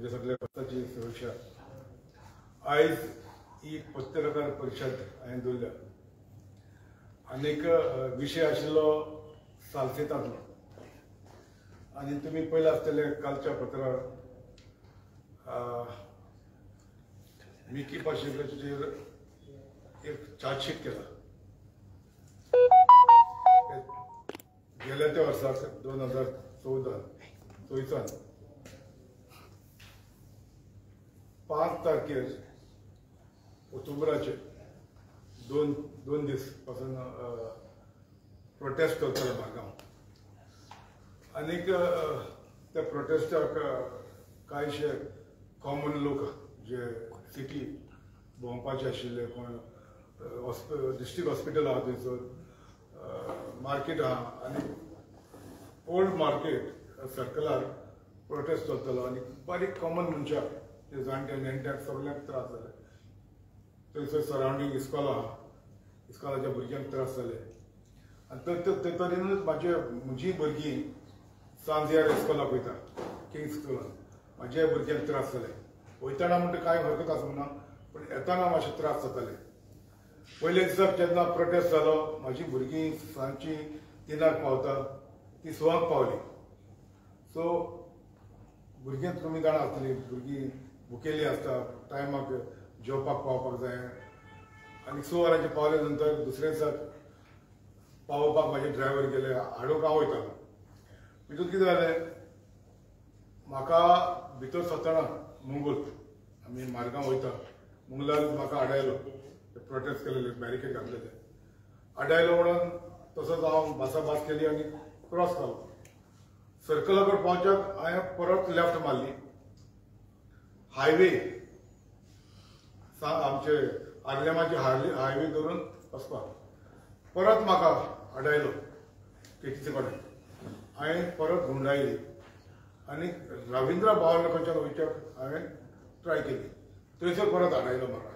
म्हणजे सगळ्या पक्षाची सुरक्षा आयज ही पत्रकार परिशद हांवें दवरल्या आनीक विशय आशिल्लो सालसेतांतलो आनी तुमी पळयलें आसतलें कालच्या पत्रार मिकी पाशेकराचेर एक चार्जशीट केला गेल्या त्या वर्साक 2014 5 तारखेर ऑक्टोबराचे दोन दीस पासून प्रोटेस्ट करताले मागांव आनीक त्या प्रोटेस्टाक कांयशे कॉमन लोक जे सिटी भोंवपाचे आशिल्ले कोण डिस्ट्रिक्ट हॉस्पिटल आहा थंयसर मार्केट आहा आनी ओल्ड मार्केट सर्कलार प्रोटेस्ट चलतलो आनी बारीक कॉमन मनशाक ते जाणटे नेणट्याक सगळ्यांक त्रास जाले थंयसर सरावंडींग इस्कॉल आहा इस्कॉलाच्या भुरग्यांक त्रास जाले आनी ते तरेनूच म्हजी भुरगीं सांजेर इस्कॉलाक वयता किंग्स स्कुलान म्हाज्या भुरग्यांक त्रास जाले वयताना म्हणटा कांय हरकत आसा म्हणना पूण येताना मातशे त्रास जाताले पयले दिसाक जेन्ना प्रोटेस्ट जालो म्हाजी भुरगीं सांजची 3 पावता ती 6 पावली सो भुरगीं तुमी जाणा आसतलीं भुरगीं भुकेली आसता टायमाक जेवपाक पावपाक जाय आनी 6 वरांचेर पावले नंतर दुसऱ्या दिसाक पावोवपाक म्हाजे ड्रायव्हर गेले हाडूंक हांव वयतालो तितून कितें जालें म्हाका भितर सरतना मुंगूल आमी मार्गांव वयता मुंगलार म्हाका आडायलो प्रोटेस्ट केलेले बॅरिकेड घातलेले आडायलो म्हणून तसोच हांव भासाभास केली आनी क्रॉस केलो सर्कला कडेन पावच्याक हांवें परत लेफ्ट मारली हायवे आमचे आर्लेमाचे हायवे धरून वचपाक परत म्हाका आडायलो केटीचे कडेन हांवें परत गुंडायली आनी रविंद्र भवन खंयच्यान वयच्याक हांवें ट्राय केली थंयसर परत आडायलो म्हाका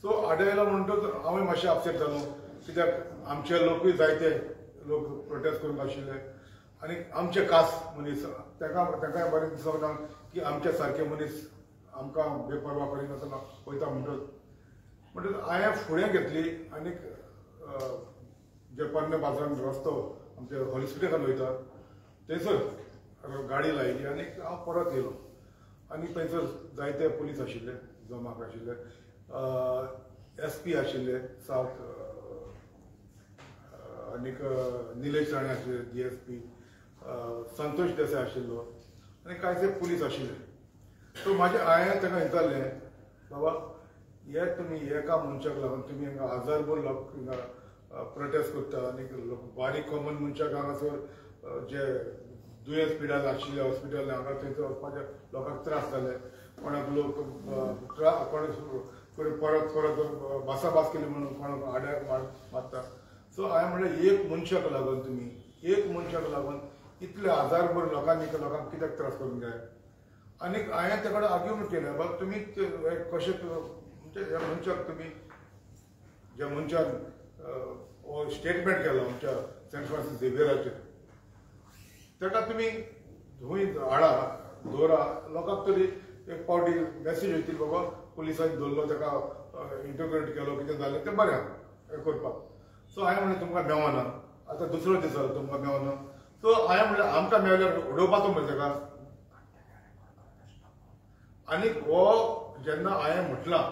सो आडायलो म्हणटच हांवें मातशें अपसेट जालो कित्याक आमचे लोकूय जायते लोक प्रोटेस्ट करूंक आशिल्ले आनी आमचे खास मनीस तांकांय बरें दिसोंक ना की आमचे सारके मनीस आमकां बेपरवा करिनासतना वयता म्हणटच हांवें फुडें घेतली आनीक जे पन्ने बाजारान रस्तो आमचे हॉस्पिटलान वयता थंयसर गाडी लायली आनी हांव परत येयलो आनी थंयसर जायते पुलीस आशिल्ले जमाक आशिल्ले SP आशिल्ले सावथ आनीक निलेश राणे आशिल्ले DSP संतोष देसाय आशिल्लो आनी कांयशे पुलीस आशिल्ले सो हांवें ताका विचारलें बाबा हे तुमी एका मनशाक लागून तुमी हांगा हजारभर लोक हिंगा प्रोटेस्ट करता आनी बारीक कॉमन मनशाक हांगासर जे दुयेंस पिडार आशिल्ले हॉस्पिटल हांगा थंयसर वचपाचे लोकांक त्रास जाले कोणाक लोक कोण परत भासाभास केली म्हणून कोणाक आड्याक मारता सो हांवें म्हणलें एक मनशाक लागून तुमी एक मनशाक लागून इतले हजारभर लोकांक कित्याक त्रास करूंक जाय आनीक हांवें ताका कडेन आर्ग्युमेंट केलें बाबा तुमी कशें म्हणजे ह्या मनशाक तुमी ज्या मनशान स्टेटमेंट केलो आमच्या सेंट फ्रांसीस झेवियराचेर ताका तुमी थंय हाडा दवरा लोकांक तरी एक पावटी मॅसेज वयतली बाबा पुलिसांनी धरलो ताका इंटरग्रेट केलो कितें जालें तें बरें हें करपाक सो हांवें म्हणलें तुमकां मेवना आतां दुसरो दीस जालो तुमकां मेवना सो हांवें म्हणलें आमकां मेवल्यार उडोवपाचो म्हणलें ताका आनीक हो जेन्ना हांवें म्हटलां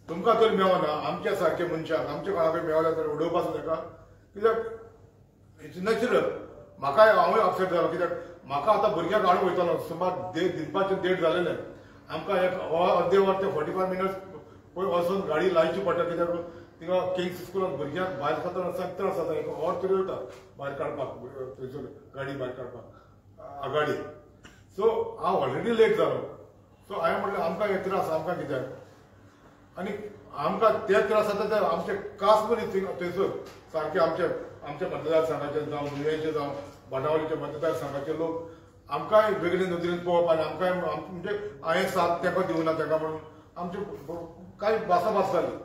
तुमकां तरी मेवना आमच्या सारके मनशाक आमच्या कोणाकय मेवल्यार तरी उडोवपाचो ताका कित्याक इट्स नॅचरल म्हाकाय हांवूय अपसेट जालो कित्याक म्हाका आतां भुरग्यांक हाडूंक वयतालो सुमार दिवपाचें डेट जालेलें आमकां एक अर्दे वर ते 45 मिनट्स पयर वचून गाडी लायची पडटा कित्याक थिंगा किंग्स स्कुलान भुरग्यांक भायर सरतना सख्त त्रास जाता एक वर तरी वयता भायर काडपाक थंयसर गाडी भायर काडपाक आगाडी सो हांव ऑलरेडी लेट जालो सो हांवें म्हणलें आमकां हे त्रास आमकां कित्याक आनी आमकां ते त्रास जाता ते आमचे कास मनीस थंयसर सारके आमच्या मतदारसंघाचे जावं नुयेचे जावं बाणावलीच्या मतदारसंघाचे लोक आमकांय वेगळे नदरेन पळोवप आनी आमकांय म्हणजे हांवें साथ तेका दिवना ताका म्हणून आमचे कांय भासाभास जाली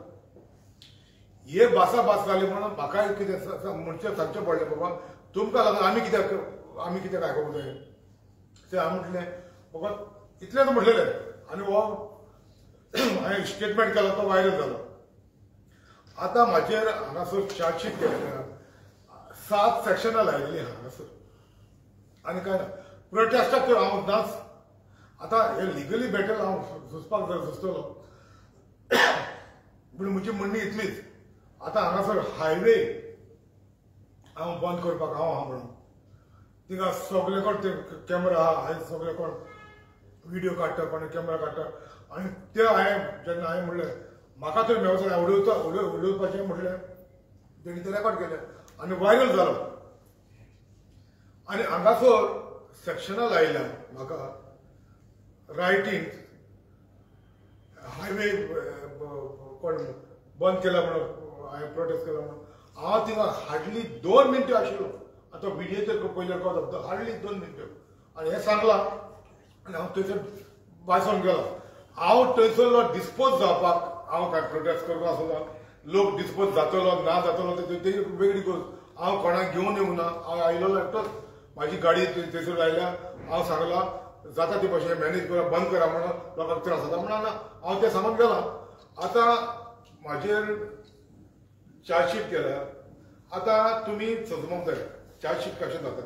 हे भासाभास जाली म्हणून म्हाकाय कितें म्हणचें सांगचें पडलें बाबा तुमकां लागून आमी कित्याक आयकोंक जाय ते हांवें म्हटलें बाबा इतलेंच म्हटलेलें आनी हो हांवें स्टेटमेंट केलो तो व्हायरल जालो. आतां म्हाजेर हांगासर चार्जशीट केलेल्या 7 सेक्शनां लायिल्लीं हांगासर आनी काय ना. प्रोटेस्टाक तर हांव नाच. आतां हे लिगली बॅटल हांव झुजपाक जर झुजतलो पूण म्हजी म्हणणी इतलीच. आतां हांगासर हायवे हांव बंद करपाक हांव म्हणून थिंगा सगळे कोण ते कॅमेरा आहा, हांवें सगळे कोण व्हिडिओ काडटा, कोण कॅमेरा काडटा आनी ते हांवें जेन्ना हांवें म्हणलें म्हाका तर मेळचो ना उडोवपाचें म्हटलें तेणी ते रेकॉर्ड केलें आनी व्हायरल जालो. आनी हांगासर सेक्शनां लायिल्ल्या म्हाका रायटींग हायवे कोण बंद केला म्हणून हांवें प्रोटेस्ट केला म्हणून हांव थिंगा हार्डली 2 मिनटां आशिल्लो. आतां व्हिडिओचेर पयलें कोत हार्डली 2 मिनटां आनी हें सांगलां आनी हांव थंयसर भायसोन गेलो. हांव थंयसरलो डिस्पोज जावपाक हांव काय प्रोटेस्ट करपाक आसलो. लोक डिस्पोज जातलो ना जातलो तेजी वेगळी गोश्ट. हांव कोणाक घेवन येवंक ना. हांव आयिल्लो एकटोच. म्हाजी गाडी थंयसर लायल्या. हांव सांगलां जाता ते भशेन मॅनेज करा, बंद करा म्हणून लोकांक त्रास जाता म्हणून हांव तें सांगून गेलां. आतां म्हाजेर चार्जशीट केल्या. आतां तुमी समजूंक जाय चार्जशीट कशें जाता.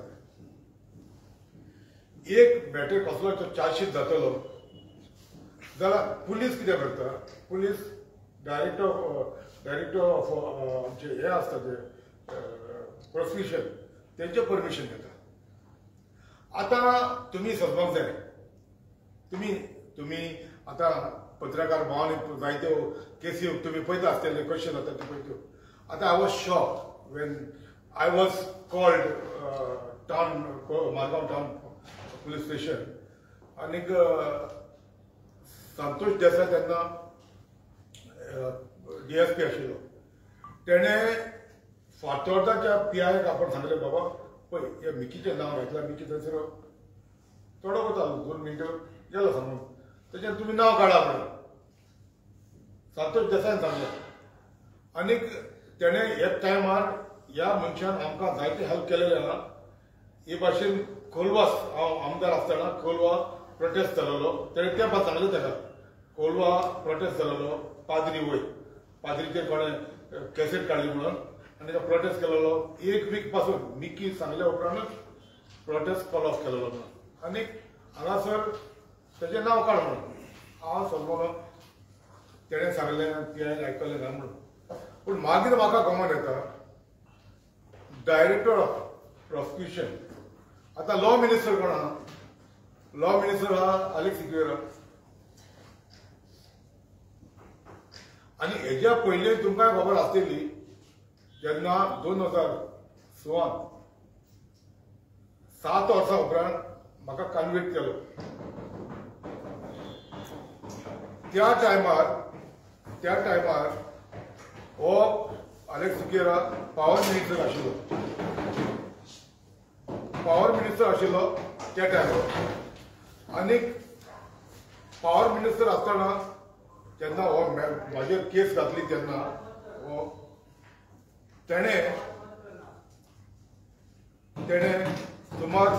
एक मॅटर कसलो चार्जशीट जातलो जाल्यार पुलीस कितें करता. पुलीस डायरेक्टर ऑफ आमचे हे आसता ते प्रोसिक्युशन तेंचे परमिशन घेता. आतां तुमी समजूंक जाय तुमी आतां पत्रकार भावान जायत्यो केसी तुमी पळयता आसतले कशें जाता त्यो पळयत्यो. आतां I was shocked when I was called town Margao town police station आनीक संतोष देसाय तेन्ना DSP आशिल्लो. तेणें फातोर्डाच्या PIक आपण सांगलें बाबा पळय हे मिकीचें नांव घातलां. मिकी थंयसर थोडो वता 2 मिनटां गेलो सांगून तेजेर तुमी नांव काडा म्हणून संतोष देसायन सांगलें. आनीक तेणें एक टायमार ह्या मनशान आमकां जायते हेल्प केलेलें आहा. हे भाशेन कोलवा हांव आमदार आसतना कोलवा प्रोटेस्ट जालोलो. तेणें त्या सांगलें ताका कोलवा प्रोटेस्ट जालोलो पाद्री वय पाद्रीचेर कोणें कॅसेट काडली म्हणून आनी तो प्रोटेस्ट केलेलो. 1 वीक पासून मिकी सांगल्या उपरांतूच प्रोटेस्ट कॉल ऑफ केलेलो म्हणून आनीक हांगासर तेजें नांव काड म्हणून हांव समजलो तेणें सांगलें PIन आयकलें ना म्हणून. पूण मागीर म्हाका गमन येता डायरेक्टर ऑफ प्रोसिक्युशन. आतां लॉ मिनिस्टर कोण आहा. लॉ मिनिस्टर आहा अलेक्स सिक्वेरा. आनी हेज्या पयलीं तुमकां खबर आसतली जेन्ना 2016 7 वर्सां उपरांत म्हाका कन्विक्ट केलो. त्या टायमार हो अलेक्स सिक्वेरा पावर मिनिस्टर आशिल्लो. त्या टायमार आनीक पावर मिनिस्टर आसतना जेन्ना हो म्हाजेर केस घातली तेन्ना हो तेणें सुमार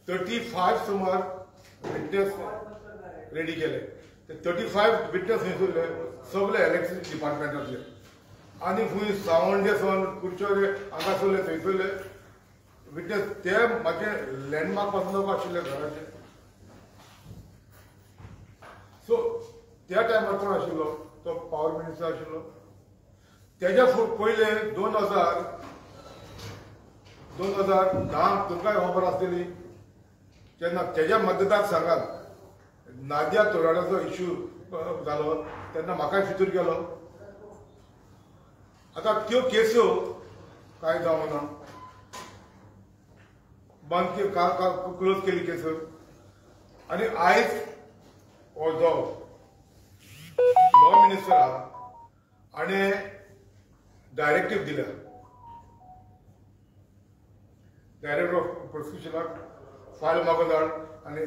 35 सुमार विटनेस रेडी केले. ते 35 विटनेस थंयसरले सगळे इलेक्ट्रिसिटी डिपार्टमेंटातले आनी खूंय सावंडे सावन कुर्च्यो हांगासरले थंयसरले विटनेस ते म्हाजे लँडमार्क पासून आशिल्ले घराचे. सो त्या टायमार कोण आशिल्लो तो पावर मिनिस्टर आशिल्लो. तेज्या पयले 2010 तुमकांय खबर आसतली जेन्ना तेज्या मतदारसंघात नादिया तोराडाचो इश्यू जालो तेन्ना म्हाकाय भितर गेलो. आतां त्यो केस्यो कांय जावना बंद क्लोज केली केस. आनी आयज हो जो लॉ मिनिस्टर आहा हाणें डायरेक्टीव दिल्या डायरेक्टर ऑफ प्रोसिक्युशनाक फायल मागून धाड आनी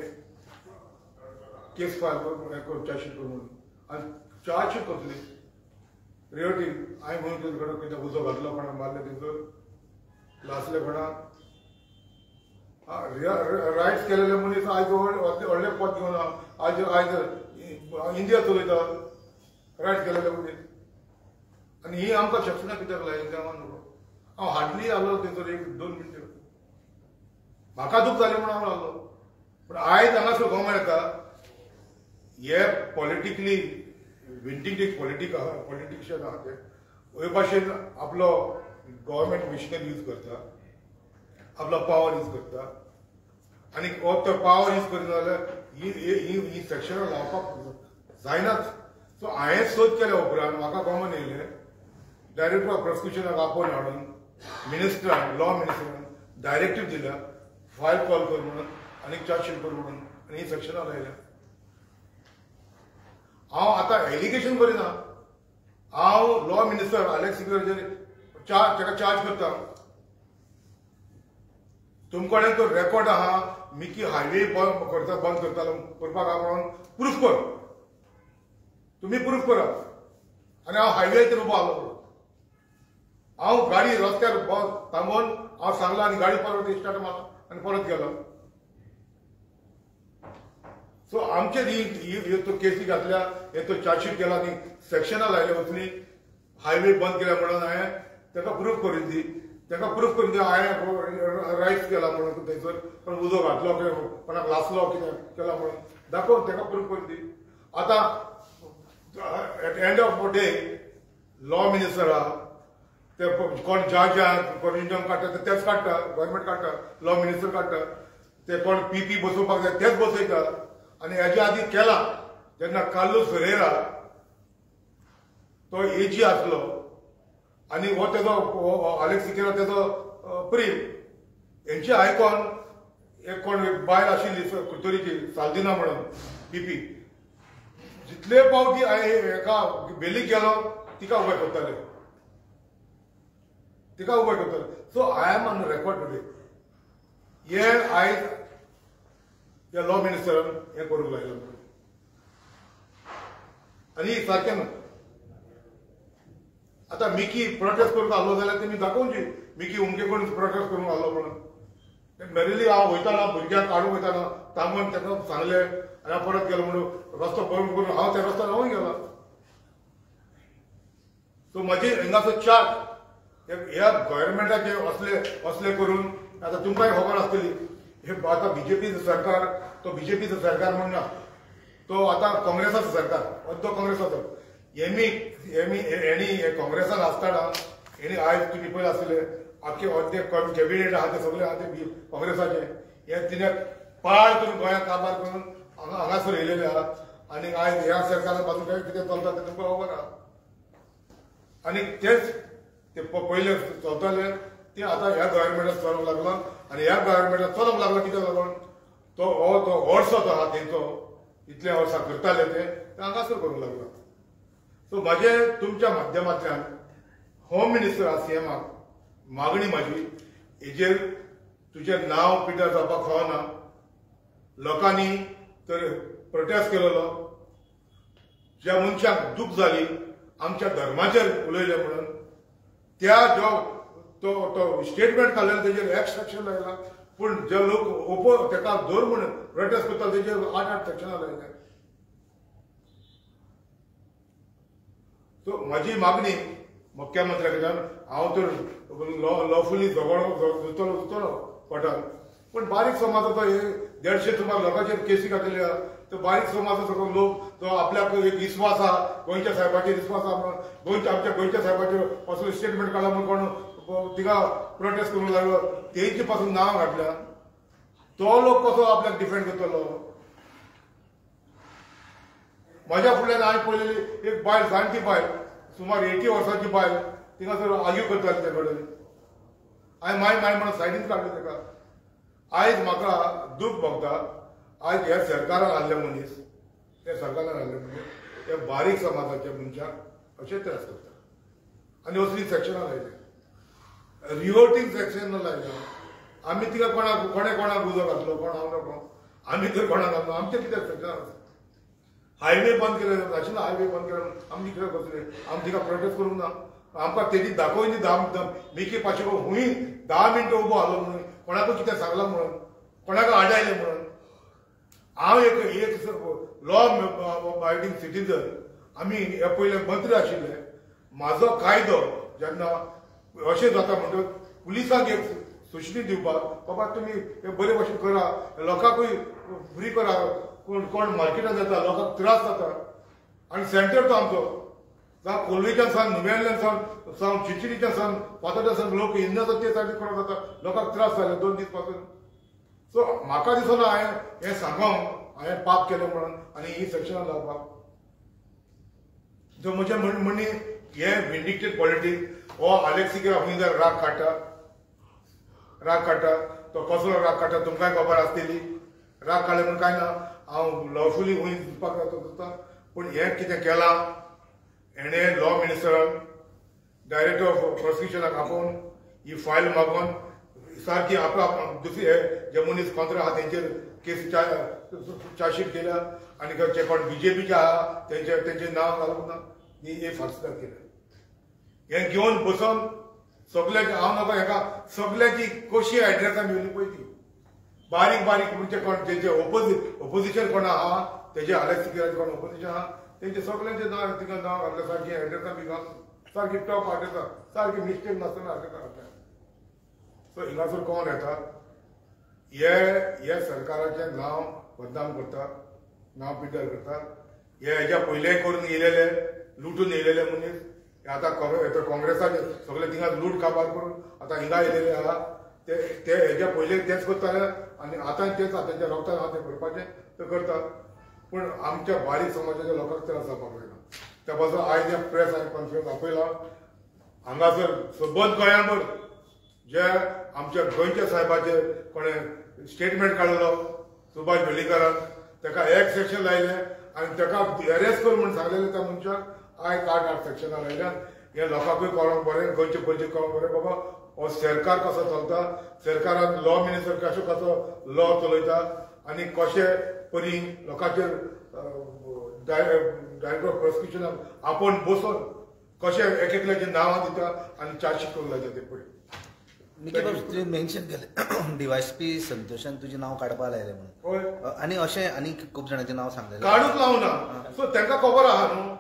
केस फायल कर चार्जशीट कर म्हणून. आनी चार्जशीट कसली रेवटी हांवें म्हणून तेजे कडेन कितें उजो घातलो कोणाक मारले तेजो लासले कोणाक रायट्स केलेले मनीस आयज व्हडले पद घेवन आयज आयज इंडिया चलयता रायट्स केलेले मनीस आनी ही आमकां शिक्षणां कित्याक लायली तें न्हू हांव हार्डली आसलो थंयसर 1-2 मिनटां म्हाका दूख जालें म्हणून हांव लागलो पूण आयज हांगासर गवर्नमेंट येता हे पॉलिटिकली विंटींग पॉलिटिशियन आहा ते हे भाशेन आपलो गव्हर्मेंट मिशनरी यूज करता आपलो पावर यूज करता आनी हो तो पावर यूज करिना जाल्यार ही सेक्शनां लावपाक जायनाच सो हांवें सोद केल्या उपरांत म्हाका गवर्नमेंट येयलें डायरेक्टर ऑफ प्रोसिक्युशनाक आपोवन हाडून मिनिस्टरान लॉ मिनिस्टरान डायरेक्टीव दिल्या फायल कॉल कर म्हणून आनी चार्जशीट कर म्हणून आनी ही सेक्शनां लायल्या हांव आतां एलिगेशन करिना हांव लॉ मिनिस्टर अलेक्स ताका चार्ज करता तुमकडे तो रेकॉर्ड आहा मिकी हायवे बंद करतालो करपाक म्हणून प्रूफ कर तुम्ही प्रूफ करा आनी हांव हायवेचेर उबो आसलो हांव गाडी रस्त्यार थांबोवन हांव सांगला आनी गाडी परत स्टार्ट मारला आनी परत गेलो सो आमचे ही तो केसी घातल्या हे तो चार्जशीट केला आनी सेक्शनां लायले वचली हायवे बंद केल्या म्हणून हांवें ताका प्रूफ करून दी ताका प्रूफ करून दी हांवें रायट्स केला म्हणून थंयसर पण उजो घातलो कोणाक लासलो कितें केला म्हणून दाखोवन ताका प्रूफ करून दी आतां at end of the day law minister आहा ते कोण जज कोण इंजम काडटा तेच काडटा गव्हर्मेंट काडटा लॉ मिनिस्टर काडटा ते कोण पीपी बसोवपाक जाय तेच बसयता आनी हेज्या आदी केला जेन्ना कार्लोस फेरेरा तो एजी आसलो आनी हो तेजो अलेक्स सिकेरा तेजो प्रीम हेंचे आयकॉन एक कोण बायल आशिल्ली कुतोरीची सालदिना म्हणून पीपी जितले पावटी हांवें एका बेलीक गेलो तिका उबे करताले so I am on record today हे आयज ह्या लॉ मिनिस्टरान हें करूंक लायलें आनी सारकें ना आतां मिकी प्रोटेस्ट करूंक आसलो जाल्यार तेमी दाखोवची मिकी उमके कोण प्रोटेस्ट करूंक आसलो म्हणून मेरेली हांव वयताना भुरग्यांक काडूंक वयताना थांबोवन ताका सांगलें आनी हांव परत गेलो म्हणून रस्तो बंद करून हांव त्या रस्त्यार रावून गेलो सो म्हाजी हिंगासर चार्ज ह्या गव्हर्मेंटाचे असले करून आतां तुमकांय खबर आसतली हे आतां बीजेपीचो सरकार तो बीजेपीचो सरकार म्हणना तो आतां काँग्रेसाचो सरकार अर्दो काँग्रेसाचो हेणी काँग्रेसान आसतना हेणी आयज तुमी पळय आसले आख्खे अर्दे कॅबिनेट आहा ते सगळे आहा ते काँग्रेसाचे हे तिने पाड करून गोंयांत कारभार करून हांगासर येयलेले आहा आनी आयज ह्या सरकारान बाजून काय कितें चलता तें तुमकां खबर आहा आनी तेच ते पयले चलताले ते आतां ह्या गव्हर्मेंटाक चलूंक लागला आनी ह्या गव्हर्मेंटाक चलूंक लागला कित्याक लागून तो वर्सो तो आहा तेंचो इतले वर्सां करताले ते हांगासर करूंक लागला सो म्हाजे तुमच्या माध्यमांतल्यान होम मिनिस्टर आहा सीएमाक मागणी म्हाजी हेजेर तुजें नांव पिड्यार जावपाक फावना लोकांनी तर प्रोटेस्ट केलेलो ज्या मनशाक दूख जाली आमच्या धर्माचेर उलयले म्हणून त्या जो तो स्टेटमेंट काडलेलो तेजेर एक्स सेक्शन लायला पूण जे लोक ओपो ताका धर म्हणून प्रोटेस्ट करता तेजेर 8 सेक्शनां लायल्या सो म्हाजी मागणी मुख्यमंत्र्या कडल्यान हांव तर लॉफुली झगडो कोर्टान पूण बारीक समाजाचो हे 150 सुमार लोकांचेर केसी घातलेली आहा तो बारीक समाजाचो लोक तो आपल्याक एक विस्वास आहा गोंयच्या साहेबाचेर विस्वास आहा म्हणून आमच्या गोंयच्या साहेबाचेर असलो स्टेटमेंट काडला म्हणून कोण तिका प्रोटेस्ट करूंक लागलो तेंचे पासून नांव घातल्या तो लोक कसो आपल्याक डिफेंड करतलो म्हाज्या फुडल्यान हांवें पळयलेली एक बायल जाणटी बायल सुमार 80 वर्सांची बायल थिंगासर आर्ग्यू करताली ते कडेन हांवें माय म्हणून सायडीन काडलें ताका आयज म्हाका दूख भोगता आयज ह्या सरकारान हाडले मनीस त्या सरकारान हाडले मनीस हे बारीक समाजाच्या मनशाक अशें त्रास करता आनी असली सेक्शनां लायल्या रिवोटिंग सेक्शनां लायल्या आमी तिका कोणाक उजो घातलो कोण हांव नको आमी तर कोणाक घातलो आमचे कितें सेक्शनां आसा हायवे बंद केले नाशिल्लो हायवे बंद केलो आमी कितें करतले आमी तिका प्रोटेस्ट करूंक ना आमकां तेजी दाखोवनी मिकी पाशेको हूंय 10 मिनटां उबो आसलो म्हणून कोणाकूय कितें सांगलां म्हणून कोणाक आडायले म्हणून हांव एक लॉ अबायडिंग सिटीजन आमी हे पयले मंत्री आशिल्ले म्हाजो कायदो जेन्ना अशें जाता म्हणटच पुलिसांक एक सूचना दिवपाक बाबा तुमी हे बरे भशेन करा लोकांकूय फ्री करा कोण मार्केटान येता लोकांक त्रास जाता आनी सेंटर तो आमचो जावं कोलवेच्यान सावन नुवेंल्यान सावन चिंचणीच्यान सावन पातोड्या सावन लोक इंदाचो ते सायडीन कोण जाता लोकांक त्रास जाले 2 दीस पासून सो म्हाका दिसना हांवें हें सांगोंक हांवें पाप केलें म्हणून आनी ही सेक्शनां लावपाक जो म्हजें म्हणणे हे विंडिकेटेड पॉलिटिक्स हो आलेक्सिकेर खंय जर राग काडटा तो कसलो राग काडटा तुमकांय खबर आसतली राग काडले म्हणून कांय ना हांव लवफुली खंय दिवपाक करता पूण हें कितें केलां हेणें लॉ मिनिस्टरान डायरेक्टर ऑफ प्रोसिक्युशनाक आपोवन ही फायल मागोवन सारकी आपलो दुसरी जे मनीस कोंत्र आहा तेंचेर केस चार्जशीट केल्या आनी जे कोण बीजेपीचे आहा तेंचे नांव घालूंक ना हे फारसदार केल्या हें घेवन बसून सगळ्याची हांव नाका हेका सगळ्याची कशी एड्रेसां मेळ्ळी पळय ती बारीक म्हणजे कोण तेंचे ओपोजिशन कोण आहा तेजे आलेक्सिकेराचे कोण ओपोजिशन आहा तेंचे सगळ्यांचे नांव तिका नांव घातलें सारकी एड्रेसां बी घालून सारकी टॉप एड्रेसां सारकी मिस्टेक नासतना एड्रेसां घातल्या सो हिंगासर कोण येता हे सरकाराचें नांव बदनाम करता नांव पिड्ड्यार करता हेज्या पयलेंय करून येयलेले लुटून येयलेले मनीस आतां काँग्रेसाचे सगळे थिंगा लूट काबार करून आतां हिंगा येयलेले आहा ते हेज्या पयले तेच करताले आनी आतां तेच तेंच्या रोगतान आहा तें करपाचें ते करता पूण आमच्या बारीक समाजाच्या लोकांक त्रास जावपाक जायना त्या पासून आयज हे प्रेस आनी कॉन्फरन्स आपयला हांगासर सबंद गोंयांभर जे आमच्या गोंयच्या साहेबाचे कोणें स्टेटमेंट काडलो सुभाष वेळीकरान ताका एक सेक्शन लायलें आनी ताका अरेस्ट कर म्हूण सांगलेलें त्या मनशाक आयज 8 सेक्शनां लायल्यात हे लोकांकूय कळोंक बरें गोंयचे पयलीं कळोंक बरें बाबा हो सरकार कसो चलता सरकारान लॉ मिनिस्टर कसो लॉ चलयता आनी कशे परी लोकांचेर डायरेक्टर ऑफ प्रोसिक्युशनाक आपोवन बसून कशे एकल्याचीं नांवां दिता आनी चार्जशीट करून लायता ते पळय तुवें मेन्शन केलें डीवायएसपी संतोशान तुजें नांव काडपाक लायलें म्हणून आनी अशें आनी खूब जाणांचें नांव सांगलेलें काडूच लावना सो तांकां खबर आहा न्हू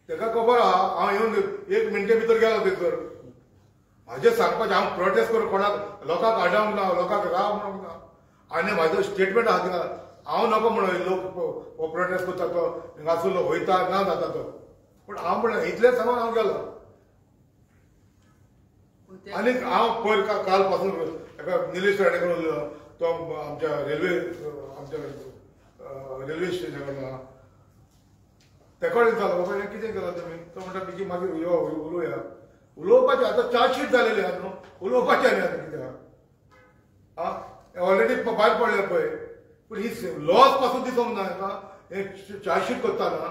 ताका खबर आहा हांव येवन 1 मिनटे भितर गेलो थंयसर म्हाजें सांगपाचें हांव प्रोटेस्ट करून कोणाक लोकांक आडावंक ना लोकांक राव म्हणूंक ना आनी म्हाजो स्टेटमेंट आहा थिंगा हांव नाका म्हणून लोक हो प्रोटेस्ट करता तो हिंगासर वयता ना जाता तो पूण हांव म्हणलें इतलेंच सांगून हांव गेलो आनी हांव पयर काल पासून एका निलेश राणे करून तो आमच्या रेल्वे स्टेशनार आहा ते कडेन जालो बाबा हें कितें केलां तुमी तो म्हणटा बेगी मागीर यो उलोवया उलोवपाचें आतां चार्जशीट जालेली आहा न्हू उलोवपाचें आनी आतां कितें आहा ऑलरेडी भायर पडले पळय पूण ही लॉज पासून दिसूंक ना हेका हे चार्जशीट करतना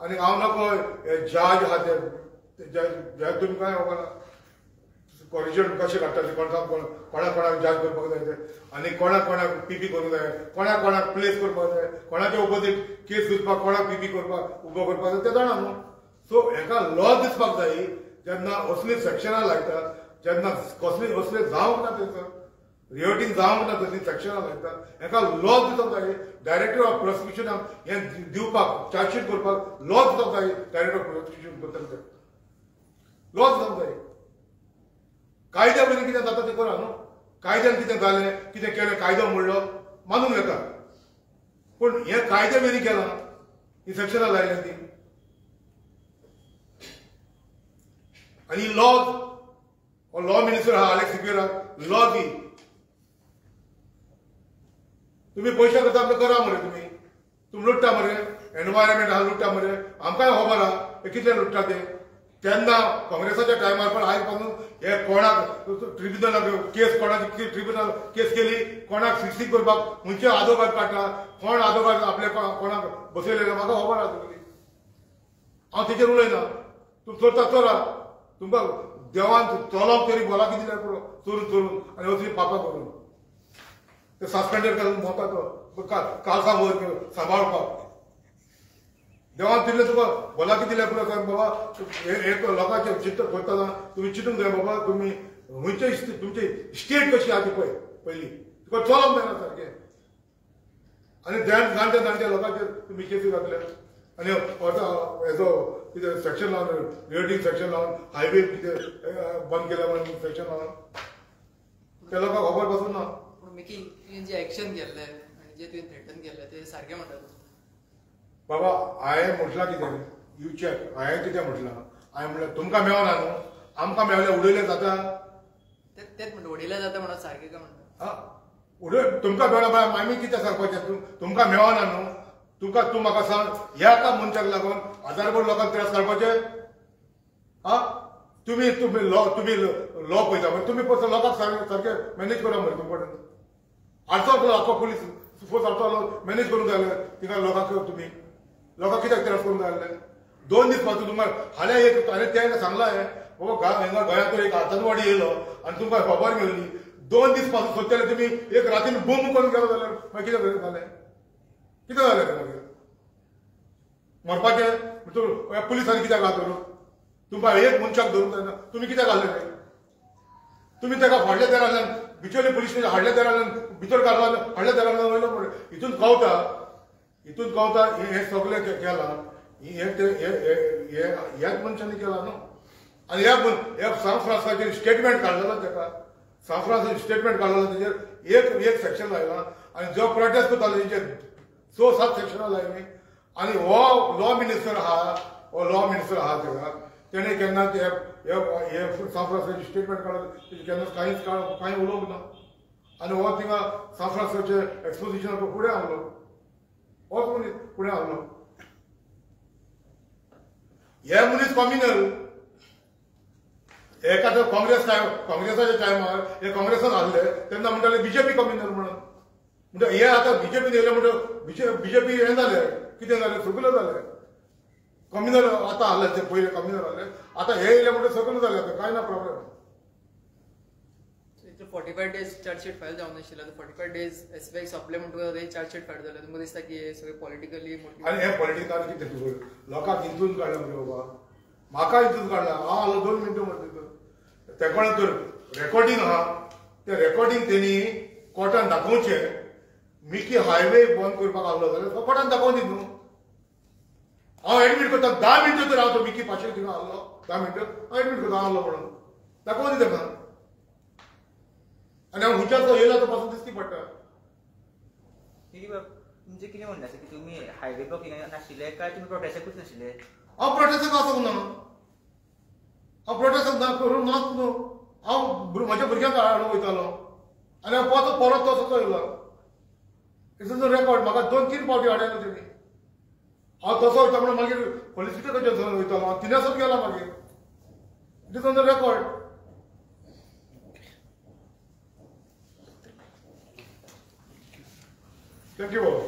आनी हांव नाको हे जज आहा ते जज तुमी कांय खबर ना कॉरिजन कशें काडटाले कोणाक जज करपाक जाय ते आनी कोणाक पीपी करूंक जाय कोणाक प्लेस करपाक जाय कोणाचे ओपोजीट केस दिवपाक कोणाक पीपी करपाक उबो करपाक जाय ते जाणा न्हू सो हेका लॉ दिसपाक जाय जेन्ना असली सेक्शनां लायतात जेन्ना असले जावंक ना थंयसर रिओटींग जावंक ना तसली सेक्शनां लायतात हेका लॉ दिवंक जाय डायरेक्टर ऑफ प्रोसिक्युशनाक हें दिवपाक चार्जशीट करपाक लॉ दिवंक जाय डायरेक्टर ऑफ प्रोसिक्युशन करता लॉ दिवंक जाय कायद्या वयल्यान कितें जाता तें करा न्हू कायद्यान कितें जालें कितें केलें कायदो म्हणलो मानून घेता पूण हें कायद्या वयलीं केलां ही सेक्शनां लायल्यां ती आनी लॉ हो लॉ मिनिस्टर आहा आलेक्सिकेराक लॉ दी तुमी पयशे करता आमकां करा मरे तुमी लुट्टा मरे एनवायरमेंट आहा लुट्टा मरे आमकांय खबर आहा हे कितले लुट्टा ते तेन्ना काँग्रेसाच्या टायमार पण आयज पासून हे कोणाक ट्रिब्युनलाक केस कोणाची ट्रिब्युनल केस केली कोणाक फिक्सिंग करपाक खंयचे आदोगाद काडटा कोण आदोगाद आपले कोणाक बसयलेले म्हाका खबर आहा तुमी हांव तेचेर उलयना तुमी चोरता चोरा तुमकां देवान चलोंक तरी भलाकी दिल्यार पुरो चोरून आनी असली पापां करून ते सस्पेंडेड करून भोंवता तो कालसा वयर सांबाळपाक देवान दिल्ले तुका भलाकी दिल्या पुरो कारण बाबा एक लोकांचे चित्त करतना तुमी चिंतूंक जाय बाबा तुमी खंयचे तुमची स्टेट कशी आहा ती पळय पयली तुका चलप मेळना सारकें आनी जाणट्या लोकांचेर तुमी केसी घातल्या आनी हेजो कितें सेक्शन लावन रेडिंग सेक्शन लावन हायवे कितें बंद केल्या म्हणून सेक्शन लावन त्या लोकांक खबर पासून ना. पूण मिकी तुवें जे एक्शन केल्लें आनी जे तुवें थ्रेटन केल्लें तें सारकें म्हणटा बाबा हांवें म्हटलां कितें यू चॅक हांवें कितें म्हटलां हांवें म्हटलें तुमकां मेळना न्हू आमकां मेळलें उडयलें जाता तेच म्हणटा उडयलें जाता म्हणून सारकें काय म्हणटा उडय तुमकां मेळना बाय आमी कितें सांगपाचें तुमकां मेळना न्हू तुमकां तूं म्हाका सांग ह्या एका मनशाक लागून हजारभर लोकांक त्रास काडपाचे तुम्ही लॉ पळयता म्हणजे तुम्ही लोकांक सारकें मॅनेज करा मरे तुमकडे आडचो आखो पुलीस सपोज आडचो मॅनेज करूंक जाय तिका लोकांक तुम्ही लोकांक कित्याक त्रास करूंक जाय आसले 2 दीस पासून तुमकां हांवें तें सांगलां बाबा हिंगा गोंयांतून एक आतंकवाडी येयलो आनी तुमकां खबर मेळ्ळी 2 दीस पासून सोदताले तुमी एक रातीन बॉम्ब करून गेलो जाल्यार मागीर कितें जालें कितें जालें मागीर मरपाचें तूं पुलिसांनी कित्याक घाल करूं तुमकां एक मनशाक धरूंक जायना तुमी कित्याक घाल्ले रे तुमी ताका फाटल्या दारांतल्यान बिचोली पुलीस स्टेशन हाडल्या दारांतल्यान भितर काडला हाडल्या दारांतल्यान वयलो म्हणून हितून कळटा हे सगळें केलां ह्याच मनशांनी केलां न्हू आनी ह्या सांग फ्रांसाचेर स्टेटमेंट काडलेलो ताका सांग फ्रांसाचेर स्टेटमेंट काडलेलो तेजेर एक सेक्शन लायलां आनी जो प्रोटेस्ट करतालो तेजेर 6-7 सेक्शनां लायलीं आनी हो लॉ मिनिस्टर आहा ताका तेणे केन्ना हे सांग फ्रांसाचें स्टेटमेंट काडलें तेजें केन्ना कांय उलोवंक ना आनी हो थिंगा सांग फ्रांसाचें एक्सपोजिशनाक फुडें आहलो होच मनीस फुडें आहलो हे मनीस कॉम्युनल एका काँग्रेसाच्या टायमार हे काँग्रेसान आहले तेन्ना म्हणटाले बीजेपी कम्युनल म्हणून हे आतां बीजेपीन येयले म्हणटा बीजेपी हें जालें कितें जालें सगळें जालें कम्युनल आतां आहले ते पयले कम्युनल आहले आतां हे येयले म्हणटा सगळें जालें आतां कांय ना प्रॉब्लेम 45 days चार्जशीट फायल जावन नाशिल्लो 45 days एसबीआय सोंपले म्हणटकूच चार्जशीट फायल जालें तुमकां दिसता की हे सगळें पॉलिटिकली आनी हे पॉलिटिकल कितें लोकांक हितून काडला मरे बाबा म्हाका हितून काडला हांव आहलो 2 मिनटां म्हणटा तेका तर रेकॉर्डिंग आहा तें रेकॉर्डिंग तेणी कोर्टान दाखोवचें मिकी हायवे बंद करपाक आहलो जाल्यार तो कोर्टान दाखोवन दी न्हू हांव एडमीट करता 10 मिनटां तर हांव तो मिकी पाशे थिंगा आहलो 10 मिनटां हांव एडमीट करता आहलो म्हणून दाखोवन दी तेका आनी हांव हुंच्याचो येयला तो पासून दिसती पडटा म्हणजे कितें म्हणटा की तुमी हायवे ब्लॉकिंग नाशिल्ले काय तुमी प्रोटेस्टाकूच नाशिल्ले हांव प्रोटेस्टाक वचूंक ना हांव प्रोटेस्ट करूंक नाच न्हू हांव म्हाज्या भुरग्यांक हाडूंक वयतालो आनी हांव परत तसो येयलो इट्स इन द रेकॉर्ड म्हाका 2-3 फावटी हाडयलो तेणी हांव तसो वयता म्हणून मागीर पुलीस स्टेशनाचेर वयतालो हांव तिनेसच गेला मागीर it is on the record thank you बाबा